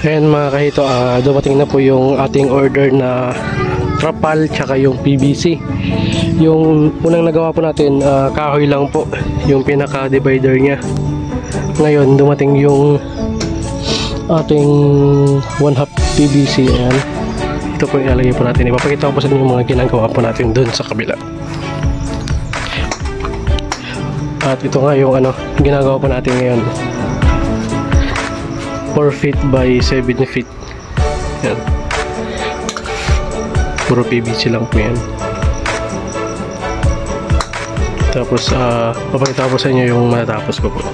Ayan mga kahito, dumating na po yung ating order na trapal tsaka yung PVC. Yung unang nagawa po natin, kahoy lang po yung pinaka divider nya. Ngayon dumating yung ating 1/2 PVC. Ayan, ito po yung ilalagay po natin. Ipapakita ko po sa inyo yung mga ginagawa po natin dun sa kabila. At ito nga yung ginagawa po natin ngayon. 4 feet by 7 feet. Yan. Puro PVC lang po yan. Tapos papakita ko sa inyo yung matatapos ko po.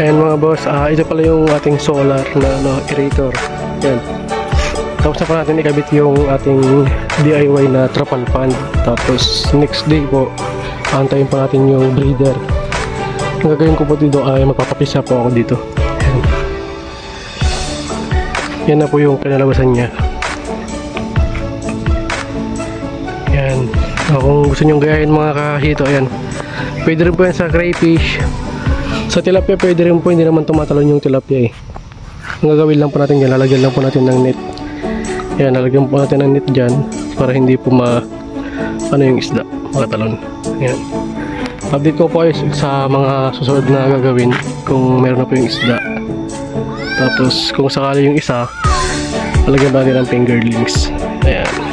Ayan mga boss, ito pala yung ating solar na aerator. Yan. Tapos na po natin ikabit yung ating DIY na trapal fan. Tapos next day po, antayin pa natin yung breeder. Ang gagawin ko po dito ay magpapapisa po ako dito. Yan na po yung kinalabasan niya. Yan. Kung gusto nyo gayahin mga kahito, ayan, pwede rin po yan sa crayfish. Sa tilapia pwede rin po, hindi naman tumatalon yung tilapia eh. Ang gagawin lang po natin yan, lalagyan lang po natin ng net. Yan, lalagyan po natin ng net dyan para hindi po yung isda makatalon. Yan. Update ko po kayo sa mga susunod na gagawin kung meron na po yung isda. Tapos kung sakali yung isa, lalagyan natin ng fingerlings. Ayan.